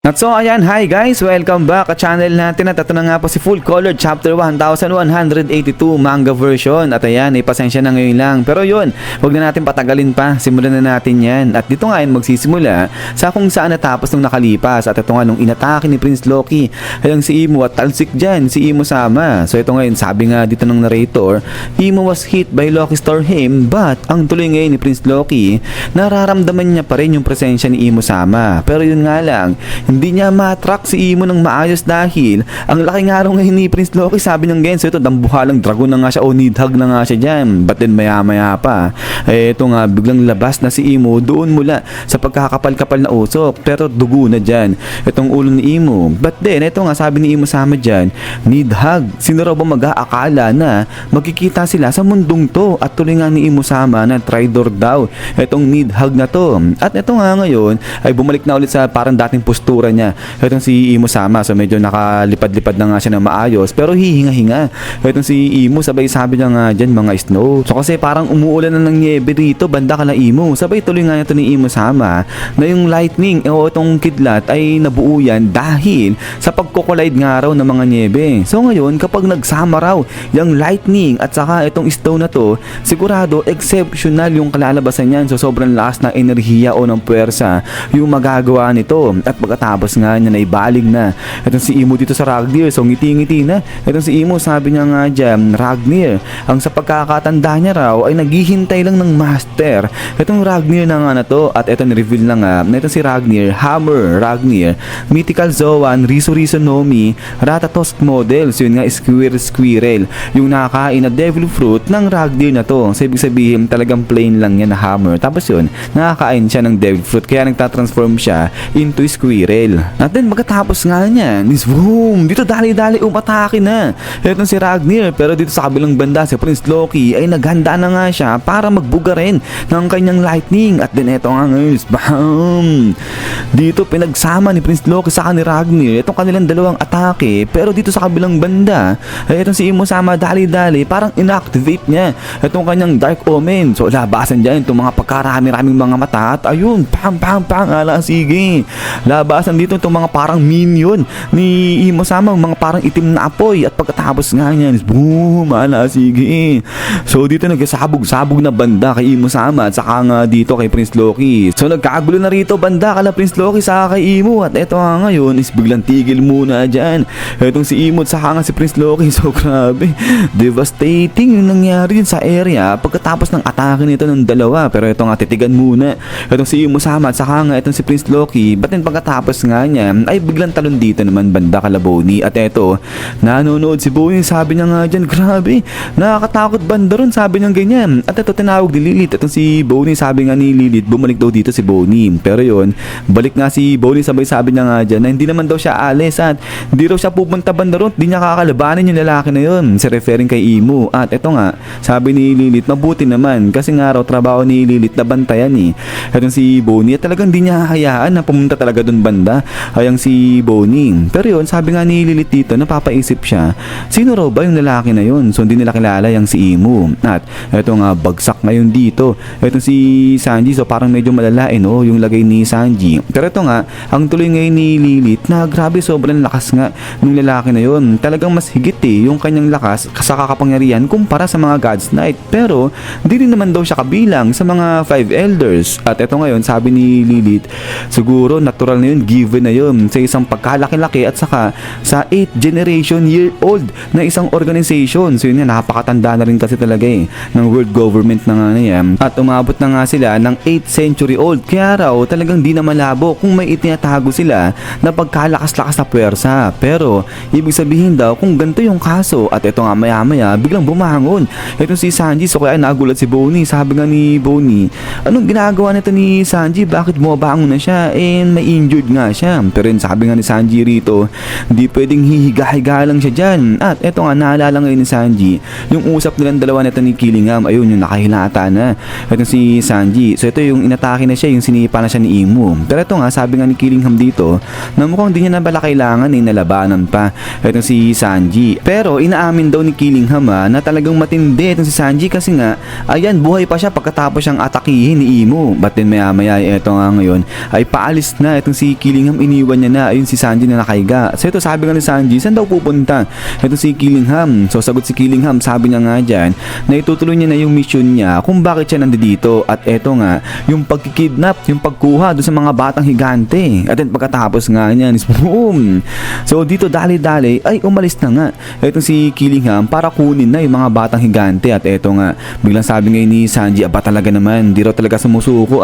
At so ayan, hi guys, welcome back at channel natin at ito na nga po si Full Color Chapter 1182 manga version. At ayan, pasensya na ngayon lang. Pero yun, huwag na natin patagalin pa, simulan na natin yan. At dito nga yun magsisimula sa kung saan natapos nung nakalipas. At ito nga nung inatake ni Prince Loki, ayang si Imo at talsik dyan, si Imo sama. So ito ngayon, sabi nga dito ng narrator, Imo was hit by Loki's Torhim, but ang tuloy ngayon ni Prince Loki, nararamdaman niya pa rin yung presensya ni Imo sama. Pero yun nga lang, hindi niya matrack si Imo ng maayos dahil ang laki nga ngayon ni Prince Loki, sabi ng Genso, ito dambuhalang dragon na nga siya o nidhag na nga siya dyan. But then maya maya pa, ito nga biglang labas na si Imo doon mula sa pagkakapal-kapal na usok, pero dugo na dyan itong ulo ni Imo. But then ito nga sabi ni Imo sama dyan, nidhag. Sino raw ba mag-aakala na magkikita sila sa mundong to? At tuloy nga ni Imo sama na Tridor daw itong nidhag na to. At ito nga ngayon ay bumalik na ulit sa parang dating postura niya. Itong si Imo sama, so medyo nakalipad-lipad na nga siya ng maayos, pero hihinga-hinga. Itong si Imo, sabay sabi niya nga dyan mga snow. So kasi parang umuulan na ng niebe dito, banda ka na Imo. Sabay tuloy nga ito ni Imo sama na yung lightning o itong kidlat ay nabuo yan dahil sa pagkukulide nga raw ng mga niebe. So ngayon, kapag nagsama raw yung lightning at saka itong stone na to, sigurado exceptional yung kalalabasan niyan. So sobrang lakas na enerhiya o ng puwersa yung magagawa nito. At pagkatapos nga niya na ibalig na itong si Imo dito sa Ragnir, so ngiti-ngiti na itong si Imo, sabi niya nga dyan, Ragnir, ang sa pagkakatanda niya raw ay naghihintay lang ng master itong Ragnir na nga na to. At ito ni-reveal na nga na itong si Ragnir, Hammer Ragnir, Mythical Zoan, Riso Nomi, Ratatosk model. So yun nga, Squirrel yung nakakain na devil fruit ng Ragnir na to. So ibig sabihin talagang plain lang yan na hammer, tapos yun nakakain siya ng devil fruit kaya nagtatransform siya into squirrel. At then magkatapos nga niya, boom, dito dali-dali umatake na itong si Ragnir. Pero dito sa kabilang banda, si Prince Loki ay naghanda na nga siya para magbuga rin ng kanyang lightning. At then eto nga ngayon, bam, dito pinagsama ni Prince Loki sa ni Ragnir itong kanilang dalawang atake. Pero dito sa kabilang banda ay itong si Imo sama, dali-dali parang inactivate niya itong kanyang Dark Omen. So labasan dyan itong mga pagkarami-raming mga mata. At ayun, pang ala, sige, labasan dito itong mga parang minion ni Imo sama, mga parang itim na apoy. At pagkatapos nga niyan, boom, ala, sige. So dito nagkasabog-sabog na banda kay Imo sama at saka nga dito kay Prince Loki. So nagkagulo na rito banda kala Prince Loki saka kay Imo. At eto nga ngayon is biglang tigil muna dyan etong si Imo at saka nga si Prince Loki. So grabe, devastating yung nangyari sa area pagkatapos ng atake nito ng dalawa. Pero eto nga, titigan muna etong si Imo sama at saka nga etong si Prince Loki. But then pagkatapos nga niya ay biglang talon dito naman banda kala Bonnie. At eto, nanonood si Bonnie, sabi niya nga dyan, grabe, nakakatakot banda ron, sabi niya ganyan. At eto, tinawag ni Lilith etong si Bonnie, sabi nga ni Lilith, bumalik daw dito si Bonnie. Pero yun, balik nga si Bonnie, sabay sabi niya nga dyan na hindi naman daw siya alis at hindi raw siya pupunta banda ron, hindi niya kakalabanin yung lalaki na yun, si referring kay Imo. At eto nga, sabi ni Lilith, mabuti naman kasi nga raw trabaho ni Lilith na bantayan etong si Bonnie at talagang hindi niya hahayaan na pumunta talaga dun banda hayang si Bonnie. Pero yun, sabi nga ni Lilith dito, napapaisip siya, sino raw ba yung lalaki na yun? So hindi nila kilala yung si Imo. At eto nga, bagsak ngayon dito etong si Sanji, so parang medyo malalain yung lagay ni Sanji. Pero ito nga, ang tuloy ngayon ni Lilith na grabe, sobrang lakas nga ng lalaki na yun. Talagang mas higit yung kanyang lakas sa kakapangyarihan kumpara sa mga God's Knight. Pero hindi rin naman daw siya kabilang sa mga 5 elders. At ito ngayon, sabi ni Lilith, siguro natural na yun, given na yun sa isang pagkalaki-laki at saka sa 8th generation year old na isang organization. So yun nga, napakatanda na rin kasi talaga ng world government na nga yan. At umabot na nga sila ng 8th century old. Kaya raw talagang di na malabo kung may itinatago sila na pagkalakas-lakas na puwersa. Pero ibig sabihin daw kung ganito yung kaso. At ito nga maya-maya biglang bumangon itong si Sanji. So kaya nagulat si Bonnie, sabi nga ni Bonnie, anong ginagawa nito ni Sanji? Bakit bumabangon na siya? May injured nga siya. Pero yun, sabi nga ni Sanji rito, hindi pwedeng hihiga-higa lang siya dyan. At eto nga, naalala ngayon ni Sanji yung usap nilang dalawa nito ni Killingham. Ayun, yung nakahilata na ito si Sanji. So ito yung inatake na siya, yung sinipa na siya ni Imo. Pero ito nga, sabi nga ni Killingham dito na mukhang di niya na bala kailangan nalabanan pa ito si Sanji. Pero inaamin daw ni Killingham na talagang matindi itong si Sanji kasi nga, ayan, buhay pa siya pagkatapos siyang atakihin ni Imo. But then maya maya ito nga ngayon ay paalis na itong si Killingham Killingham iniwan niya na. Ayun si Sanji na nakahiga. So ito sabi nga ni Sanji, saan daw pupunta? Ito si Killingham. So sagot si Killingham, sabi niya nga dyan na itutuloy niya na yung mission niya kung bakit siya nandito. At eto nga, yung pagkikidnap, yung pagkuha doon sa mga batang higante. At then pagkatapos nga niyan is boom. So dito dali-dali ay umalis na nga. Ito si Killingham para kunin na yung mga batang higante. At eto nga, biglang sabi ngayon ni Sanji, aba talaga naman, di raw talaga sumusuko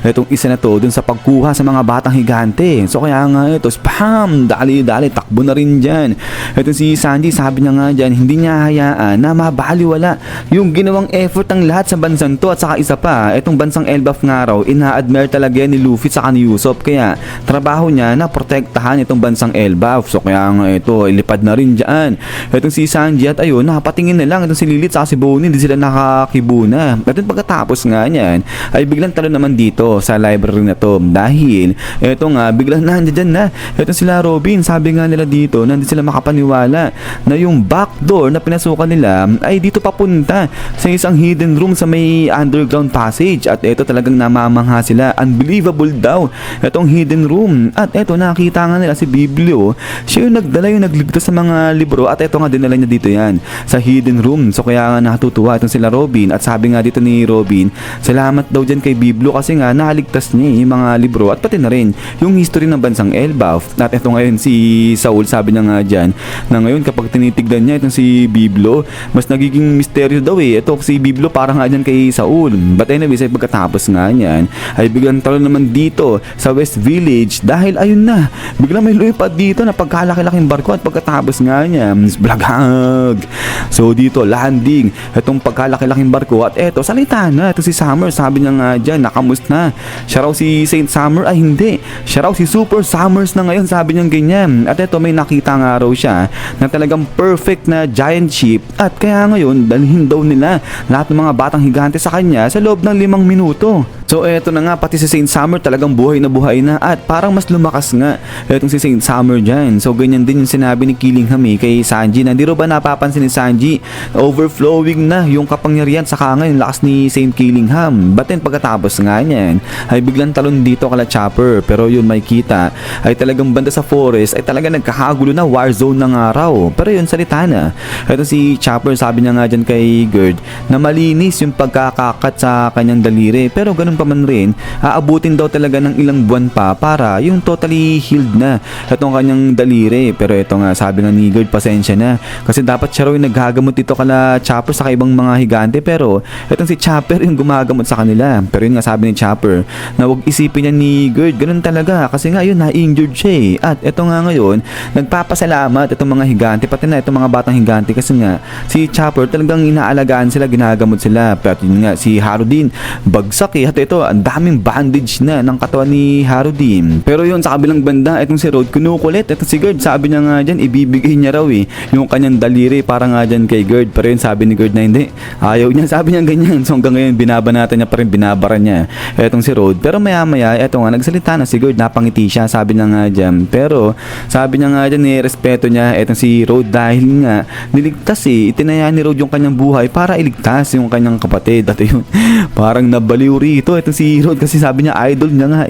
Etong isa na to dun sa pagkuha sa mga batang higante. So kaya nga ito, spam, dali-dali, takbo na rin dyan. Ito si Sanji, sabi niya nga dyan, hindi niya hayaan na mabaliwala yung ginawang effort ng lahat sa bansang to. At saka isa pa, itong bansang Elbaf nga raw, ina-admire talaga ni Luffy saka ni Usopp. Kaya trabaho niya na protektahan itong bansang Elbaf. So kaya nga ito, ilipad na rin dyan. Itong si Sanji at ayun, nakapatingin na lang itong si Lilith saka si Bonnie, hindi sila nakakibuna. At then pagkatapos nga niyan, ay biglang talo naman dito sa library na to dahil eto nga biglang nandiyan na eto sila Robin. Sabi nga nila dito na hindi sila makapaniwala na yung back door na pinasukan nila ay dito papunta sa isang hidden room sa may underground passage. At eto talagang namamangha sila, unbelievable daw etong hidden room. At eto nakita nga nila si Biblio, siya yung nagdala, yung nagligtas sa mga libro. At eto nga dinala niya dito yan sa hidden room. So kaya nga natutuwa itong sila Robin. At sabi nga dito ni Robin, salamat daw dyan kay Biblio kasi nga naligtas niya yung mga libro at pati na rin yung history ng bansang Elbaf. At ito ngayon si Saul, sabi niya nga dyan na ngayon kapag tinitignan niya itong si Biblio, mas nagiging misteryo daw ito si Biblio para nga dyan kay Saul. But anyways, ay pagkatapos nga niyan ay biglang talo naman dito sa West Village dahil ayun na, biglang may lumipad dito na pagkalaki-laking barko. At pagkatapos nga niya blagag. So dito landing itong pagkalaki-laking barko. At eto salita na ito si Summer, sabi niya nga dyan, nakamus na. Siya raw si Saint Summer, ay hindi. Siya raw si Super Summers na ngayon, sabi niya ganyan. At eto may nakita nga raw siya na talagang perfect na giant ship. At kaya ngayon, dalhin daw nila lahat ng mga batang higante sa kanya sa loob ng 5 minuto. So eto na nga, pati si Saint Summer talagang buhay na at parang mas lumakas nga etong si Saint Summer dyan. So ganyan din yung sinabi ni Killingham kay Sanji na di ro ba napapansin ni Sanji, overflowing na yung kapangyarihan saka nga yung lakas ni Saint Killingham. But then pagkatapos nga niyan ay biglang talon dito kala Chopper. Pero yun may kita ay talagang banda sa forest ay talaga nagkakagulo na, war zone ng araw. Pero yun salita na eto si Chopper, sabi niya nga dyan kay Gerd na malinis yung pagkakakat sa kanyang daliri. Pero ganun pa man rin, aabutin daw talaga ng ilang buwan pa para yung totally healed na itong kanyang daliri. Pero ito nga, sabi nga ni Gerd, pasensya na kasi dapat siya raw yung naghagamot dito kala Chopper sa ibang mga higante, pero itong si Chopper yung gumagamot sa kanila. Pero yun nga, sabi ni Chopper na wag isipin niya ni Gerd, ganun talaga kasi nga yun, na-injured siya At ito nga ngayon, nagpapasalamat itong mga higante, pati na itong mga batang higante kasi nga si Chopper talagang inaalagaan sila, ginagamot sila. Pero yun nga, si Harudin bagsak At ito, ang daming bandage na ng katawan ni Harudin. Pero yun, sa kabilang banda, itong si Rod kinukulit. Ito si Gerd, sabi niya nga dyan, ibibigay niya raw yung kanyang daliri para nga dyan kay Gerd. Pero yun, sabi ni Gerd na hindi, ayaw niya, sabi niya ganyan. So hanggang ngayon, binabanatan niya pa rin, binabara niya itong si Rod. Pero maya-maya, ito nga, nagsalita na si Gerd, napangiti siya, sabi niya nga dyan. Pero sabi niya nga dyan, respeto niya itong si Rod dahil nga niligtas itinaya ni Rod yung kanyang buhay para iligtas yung kanyang kapatid. At yun, parang nabaliw rito itong si Rod kasi sabi niya idol niya nga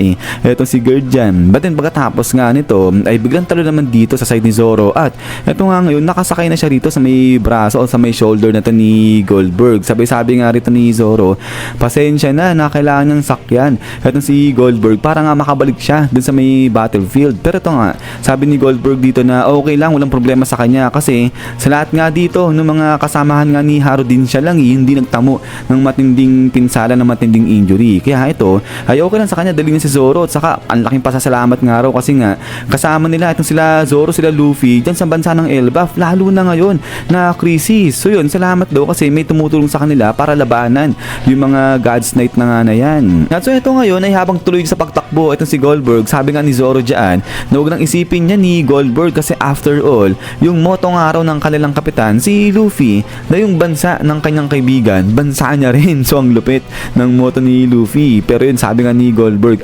itong si Gerd dyan. But then pagkatapos nga nito ay biglang talo naman dito sa side ni Zoro. At ito nga ngayon, nakasakay na siya rito sa may braso o sa may shoulder na to ni Goldberg. Sabi nga rito ni Zoro, pasensya na kailangan niyang sakyan itong si Goldberg para nga makabalik siya dun sa may battlefield. Pero ito nga, sabi ni Goldberg dito na okay lang, walang problema sa kanya kasi sa lahat nga dito ng mga kasamahan nga ni Harudin, siya lang hindi nagtamo ng matinding pinsala, ng matinding injury. Kaya ito ay okay lang sa kanya, dalhin niya si Zoro. At saka ang laking pasasalamat nga raw kasi nga kasama nila itong sila Zoro, sila Luffy dyan sa bansa ng Elbaf, lalo na ngayon na crisis. So yun, salamat daw kasi may tumutulong sa kanila para labanan yung mga God's Knight na nga na yan. At so ito ngayon ay habang tuloy sa pagtakbo itong si Goldberg, sabi nga ni Zoro dyan na huwag nang isipin niya ni Goldberg kasi after all, yung motto nga raw ng kanilang kapitan, si Luffy, na yung bansa ng kanyang kaibigan, bansa niya rin. So ang lupit ng motto ni Luffy. Pero yun, sabi nga ni Goldberg,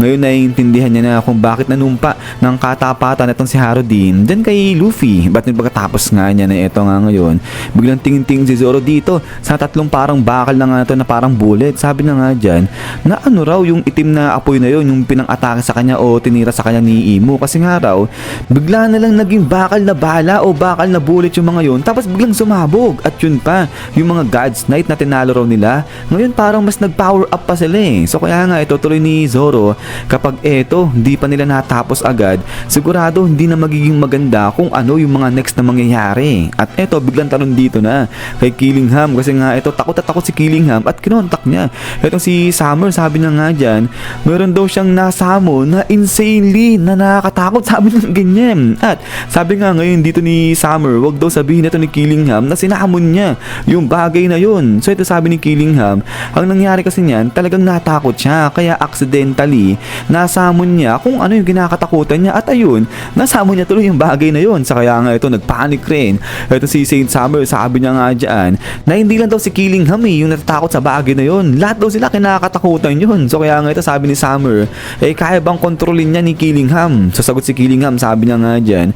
ngayon naiintindihan niya na kung bakit nanumpa ng katapatan itong si Harudin dyan kay Luffy. Ba't yung pagkatapos nga niya na ito nga ngayon, biglang tingin-tingin si Zoro dito sa tatlong parang bakal na nga ito na parang bullet. Sabi na nga dyan na ano raw yung itim na apoy na yun, yung pinang-atake inatake sa kanya o tinira sa kanya ni Imo. Kasi nga raw, bigla na lang naging bakal na bala o bakal na bullet yung mga yun, tapos biglang sumabog. At yun pa, yung mga God's Knight na tinalo raw nila, ngayon parang mas nag-power up pa sila eh. So kaya nga ito tuloy ni Zoro, kapag hindi pa nila natapos agad, sigurado hindi na magiging maganda kung ano yung mga next na mangyayari. At eto, biglang talon dito na kay Killingham, kasi nga ito takot at takot si Killingham at kinontak niya etong si Summer. Sabi niya nga dyan, meron daw siyang nasamo na insanely na nakakatakot, sabi niya ganyan. At sabi nga ngayon dito ni Summer, wag daw sabihin ito ni Killingham na sinamon niya yung bagay na yun. So ito sabi ni Killingham, ang nangyari kasi niyan, talagang natakot siya, kaya accidentally nasamon niya kung ano yung kinakatakutan niya, at ayun, nasamon niya tuloy yung bagay na yun. Sa kaya nga ito nagpanic rin ito si Saint Summer. Sabi niya nga dyan na hindi lang daw si Killingham yung natatakot sa bagay na yun, lahat daw sila kinakatakutan yun. So kaya nga ito sabi ni Summer, kaya bang kontrolin niya ni Killingham? Sasagot si Killingham, sabi niya nga dyan,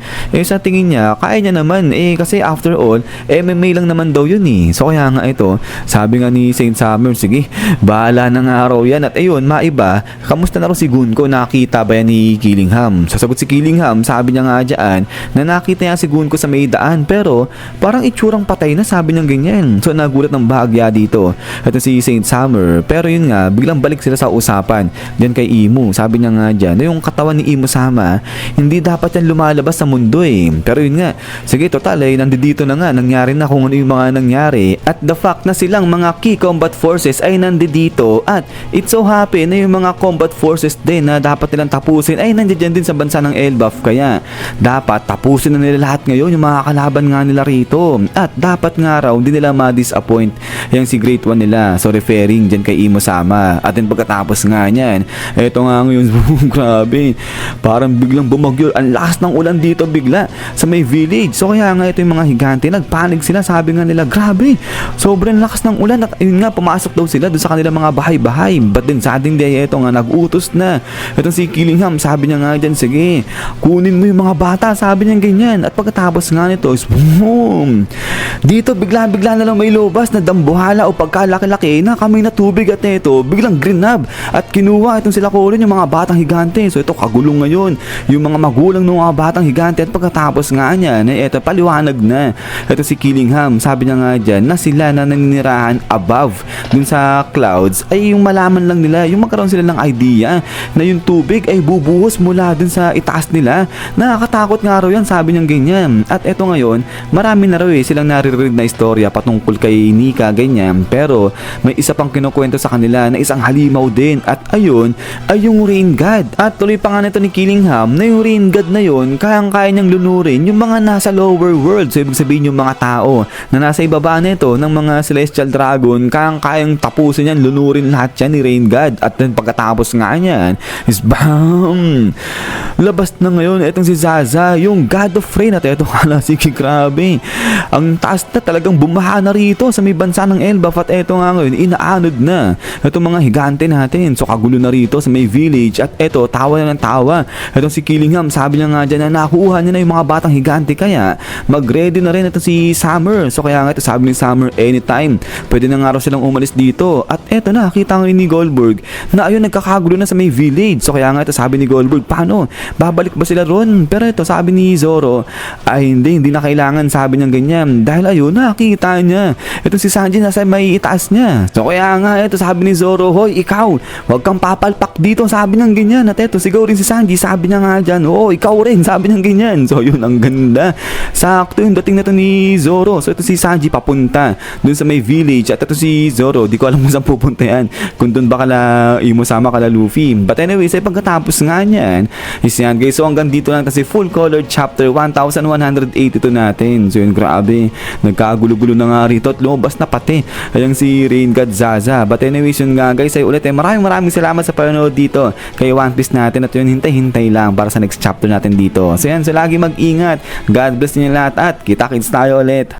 sa tingin niya kaya niya naman, kasi after all MMA lang naman daw yun eh. So kaya nga ito, sabi nga ni Saint Summer, sige, bahala na nga raw yan. At ayun, maiba, kamusta na raw si Gunko, nakita ba yan ni Killingham? Sasagot si Killingham, sabi niya nga dyan na nakita niya si Gunko sa may daan, pero parang itsurang patay na, sabi niya ganyan. So nagulat ng bahagya dito ito si Saint Summer. Pero yun nga, biglang balik sila sa usapan dyan kay Imu. Sabi niya nga dyan na yung katawan ni Imu Sama, hindi dapat yan lumalabas sa mundo eh. Pero yun nga, sige, total nandito na nga, nangyari na kung ano yung mga nangyari, at the fact na silang mga key combat forces ay nandito, at it so happen na yung mga combat forces din na dapat nilang tapusin ay nandiyan din sa bansa ng Elbaf. Kaya dapat tapusin na nila lahat ngayon yung mga kalaban nga nila rito, at dapat nga raw hindi nila ma-disappoint yung si Great One nila. So referring dyan kay Imo Sama. At then pagkatapos nga niyan, eto nga ngayon grabe, parang biglang bumagyo, ang lakas ng ulan dito bigla sa may village. So kaya nga ito yung mga higante, nagpanig sila. Sabi nga nila, grabe, sobrang lakas ng ulan, at yun nga, pumasok daw sila doon sa kanilang mga bahay-bahay. But then sa ating day, ito nga, nag-utos na itong si Killingham. Sabi niya nga dyan, sige, kunin mo yung mga bata, sabi niya ganyan. At pagkatapos nga nito, boom, dito bigla-bigla na lang may lobas na dambuhala o pagkalaki-laki na kamay na tubig, at ito biglang grinab at kinuha itong sila Colin yung mga batang higante. So ito kagulong ngayon yung mga magulang ng mga batang higante. At pagkatapos nga niya, ito paliwanag na ito si Killingham. Sabi niya nga dyan na sila na naninirahan above dun sa clouds ay yung malaman lang nila, yung magkaroon sila ng idea na yung tubig ay bubuhos mula dun sa itaas nila. Nakakatakot nga raw yan, sabi niya ganyan. At ito ngayon, marami na raw silang naririnig na istorya patungkol kay Nika ganyan, pero may isa pang kinukwento sa kanila na isang halimaw din, at ayun ay yung Rain God. At tuloy pa nga nito ni Killingham na yung Rain God na yun, kayang-kaya niyang lunurin yung mga nasa lower world. So ibig sabihin yung mga tao na nasa ibaba nito ng mga celestial dragon, kayang-kayang tapusin yan, lunurin lahat yan ni Rain God. At then pagkatapos nga niyan is bam, labas na ngayon itong si Zaza, yung God of Rain. At ito kala, sige, grabe, ang taas na, talagang bumaha na rito sa may bansa ng Elbaf. At eto nga ngayon, inaanod na itong mga higante natin. So kagulo na rito sa may village. At eto, tawa na ng tawa itong si Killingham. Sabi niya nga dyan na nakuha niya na yung mga batang higante, kaya mag-ready na rin ito si Summer. So kaya nga ito, sabi ni Summer, anytime pwede na nga raw silang umalis dito. At eto na, kita nga ni Goldberg na ayun, nagkakagulo na sa may village. So kaya nga ito, sabi ni Goldberg, paano? Babalik ba sila ron? Pero ito, sabi ni Zoro, ay hindi na kailangan, sabi niya ganyan, dahil ayun, nakita niya ito si Sanji nasa may itaas niya. So kaya nga ito, sabi ni Zoro, hoy ikaw, wag kang papalpak dito, sabi niya ganyan. At ito, sigaw rin si Sanji, sabi niya nga dyan, oo, ikaw rin, sabi niya ganyan. So yun, ang ganda, sakto yung dating na to ni Zoro. So ito si Sanji papunta dun sa may village, at ito si Zoro, di ko alam kung saan pupunta yan, kung dun ba kala Imo Sama, kala Luffy. But anyways, ay pagkatapos nga niyan is yan guys. So hanggang dito lang kasi full color chapter 1182 natin. So yun, grabe, nagkagulo-gulo na nga rito at lumabas na pati ayang si Rain God Zaza. But anyways, yun nga guys, ay ulit maraming salamat sa panonood dito kay One Piece natin. At yun, hintay-hintay lang para sa next chapter natin dito. So yan, so lagi mag-ingat, God bless niyo lahat, at kita-kits tayo ulit.